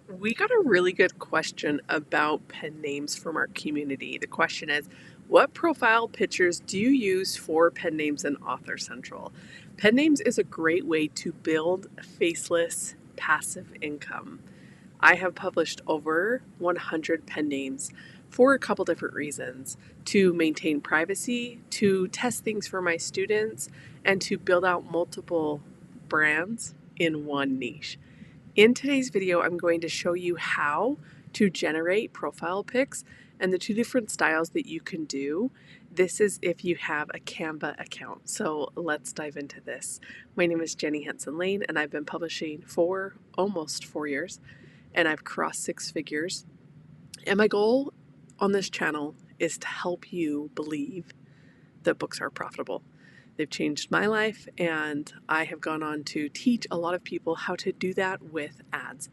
We got a really good question about pen names from our community. The question is, what profile pictures do you use for pen names in Author Central? Pen names is a great way to build faceless passive income. I have published over 100 pen names for a couple different reasons: to maintain privacy, to test things for my students, and to build out multiple brands in one niche. In today's video, I'm going to show you how to generate profile pics and the two different styles that you can do. This is if you have a Canva account. So let's dive into this. My name is Jenny Henson Lane, and I've been publishing for almost 4 years, and I've crossed 6 figures. And my goal on this channel is to help you believe that books are profitable. They've changed my life, and I have gone on to teach a lot of people how to do that with ads.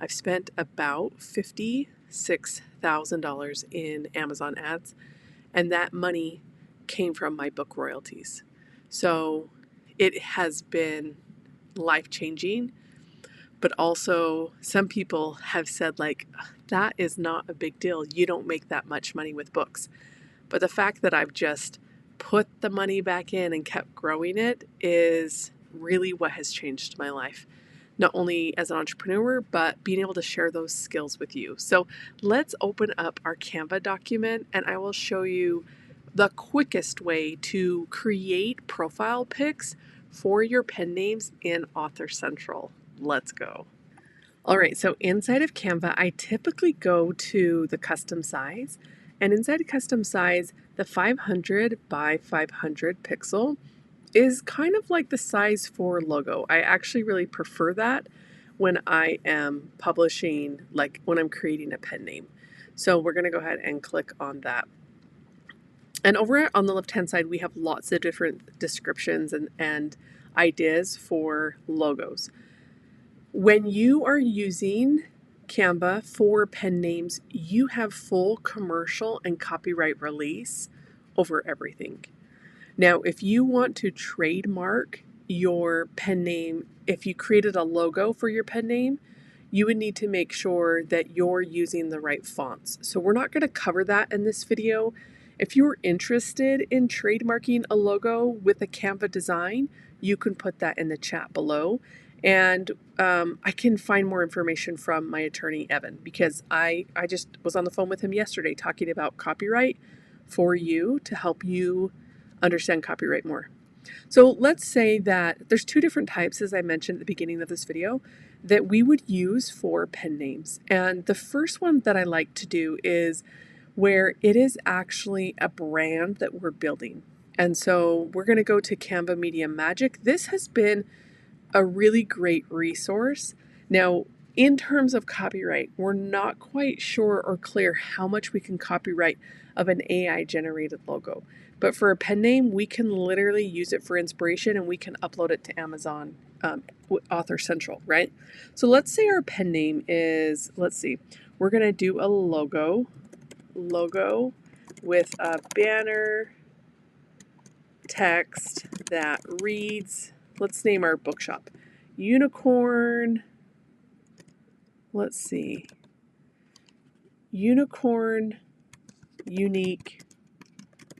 I've spent about $56,000 in Amazon ads, and that money came from my book royalties. So it has been life-changing, but also some people have said, like, that is not a big deal. You don't make that much money with books. But the fact that I've just put the money back in and kept growing it is really what has changed my life. Not only as an entrepreneur, but being able to share those skills with you. So let's open up our Canva document, and I will show you the quickest way to create profile pics for your pen names in Author Central. Let's go. All right, so inside of Canva, I typically go to the custom size, and inside of custom size, the 500 by 500 pixel is kind of like the size for logo. I actually really prefer that when I am publishing, like when I'm creating a pen name. So we're gonna go ahead and click on that. And over on the left-hand side, we have lots of different descriptions and ideas for logos. When you are using Canva for pen names, you have full commercial and copyright release over everything. Now, if you want to trademark your pen name, if you created a logo for your pen name, you would need to make sure that you're using the right fonts. So we're not going to cover that in this video. If you're interested in trademarking a logo with a Canva design, you can put that in the chat below. And I can find more information from my attorney, Evan, because I just was on the phone with him yesterday talking about copyright for you to help you understand copyright more. So let's say that there's two different types, as I mentioned at the beginning of this video, that we would use for pen names. And the first one that I like to do is where it is actually a brand that we're building. And so we're going to go to Canva Media Magic. This has been a really great resource. Now, in terms of copyright, we're not quite sure or clear how much we can copyright of an AI generated logo. But for a pen name, we can literally use it for inspiration, and we can upload it to Amazon Author Central, right? So let's say our pen name is, we're going to do a logo with a banner text that reads, let's name our bookshop Unicorn, Unicorn Unique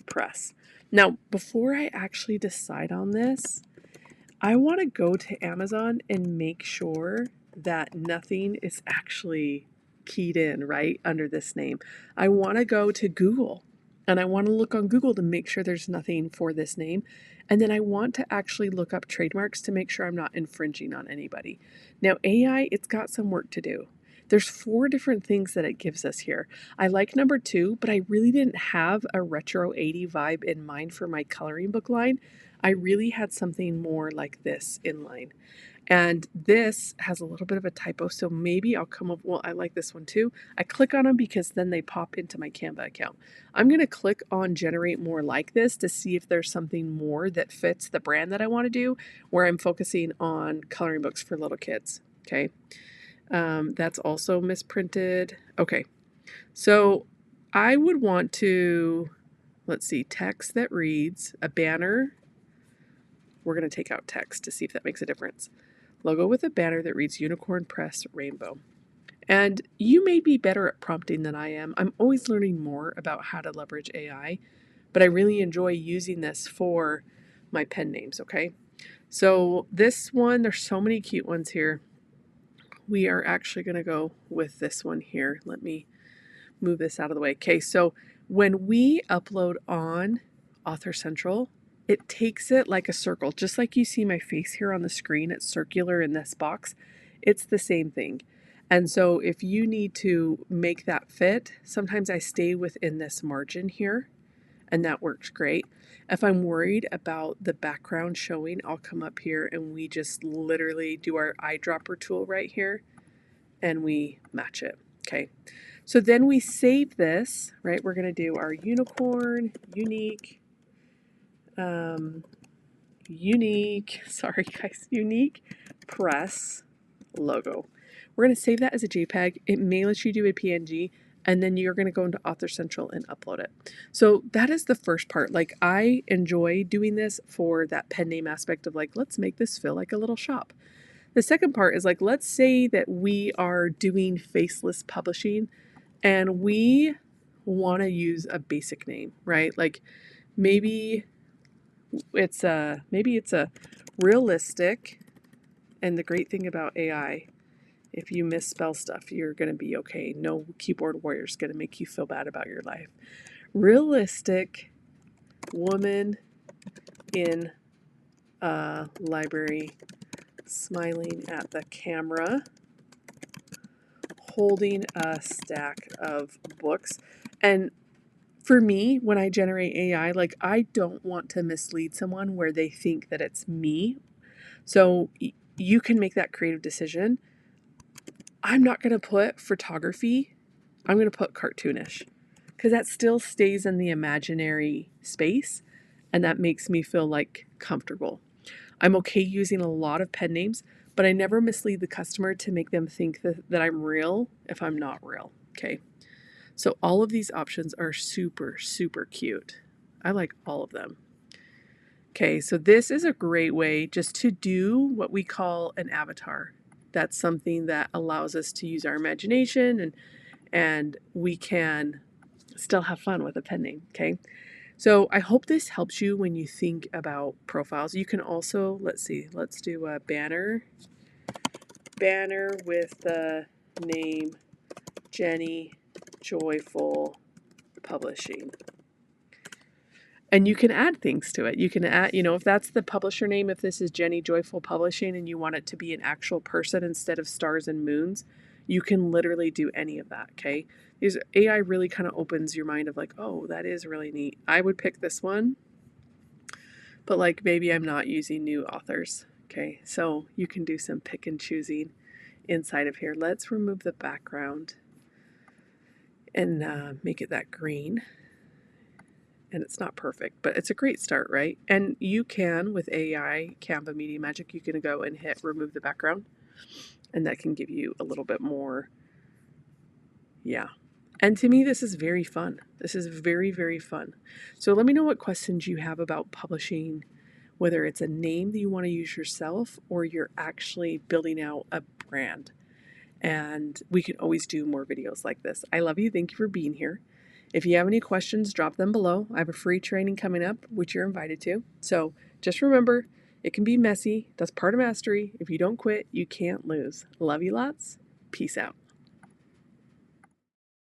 Press. Now, before I actually decide on this, I want to go to Amazon and make sure that nothing is actually keyed in right under this name. I want to go to Google, and I want to look on Google to make sure there's nothing for this name. And then I want to actually look up trademarks to make sure I'm not infringing on anybody. Now, AI, it's got some work to do. There's 4 different things that it gives us here. I like number 2, but I really didn't have a retro 80 vibe in mind for my coloring book line. I really had something more like this in line. And this has a little bit of a typo, so maybe I'll come up, well, I like this one too. I click on them because then they pop into my Canva account. I'm going to click on generate more like this to see if there's something more that fits the brand that I want to do, where I'm focusing on coloring books for little kids. Okay. That's also misprinted. Okay. So I would want to, text that reads, a banner. We're going to take out text to see if that makes a difference. Logo with a banner that reads Unicorn Press Rainbow. And you may be better at prompting than I am. I'm always learning more about how to leverage AI, but I really enjoy using this for my pen names, okay? So this one, there's so many cute ones here. We are actually going to go with this one here. Let me move this out of the way. Okay, so when we upload on Author Central, it takes it like a circle. Just like you see my face here on the screen, it's circular in this box. It's the same thing. And so if you need to make that fit, sometimes I stay within this margin here, and that works great. If I'm worried about the background showing, I'll come up here and we just literally do our eyedropper tool right here and we match it. Okay. So then we save this, right? We're going to do our unicorn, unique, sorry guys, unique press logo. We're going to save that as a JPEG. It may let you do a PNG, and then you're going to go into Author Central and upload it. So that is the first part. Like, I enjoy doing this for that pen name aspect of like, let's make this feel like a little shop. The second part is like, let's say that we are doing faceless publishing and we want to use a basic name, right? Like maybe it's a realistic, and the great thing about AI, if you misspell stuff, you're going to be okay. No keyboard warrior is going to make you feel bad about your life. Realistic woman in a library, smiling at the camera, holding a stack of books. And for me, when I generate AI, like, I don't want to mislead someone where they think that it's me. So you can make that creative decision. I'm not going to put photography. I'm going to put cartoonish, because that still stays in the imaginary space, and that makes me feel like comfortable. I'm okay using a lot of pen names, but I never mislead the customer to make them think that I'm real if I'm not real. Okay. So all of these options are super, super cute. I like all of them. Okay, so this is a great way just to do what we call an avatar. That's something that allows us to use our imagination, and we can still have fun with a pen name, okay? So I hope this helps you when you think about profiles. You can also, let's do a banner with the name Jenny Joyful Publishing. And you can add things to it. You can add, if that's the publisher name, if this is Jenny Joyful Publishing and you want it to be an actual person instead of stars and moons, you can literally do any of that, okay? AI really kind of opens your mind of like, oh, that is really neat. I would pick this one, but like maybe I'm not using new authors, okay? So you can do some pick and choosing inside of here. Let's remove the background and make it that green. And it's not perfect, but it's a great start, right? And you can, with AI, Canva Media Magic, you can go and hit remove the background, and that can give you a little bit more, yeah. And to me, this is very fun. This is very, very fun. So let me know what questions you have about publishing, whether it's a name that you want to use yourself or you're actually building out a brand. And we can always do more videos like this. I love you. Thank you for being here. If you have any questions, drop them below. I have a free training coming up, which you're invited to. So just remember, it can be messy. That's part of mastery. If you don't quit, you can't lose. Love you lots. Peace out.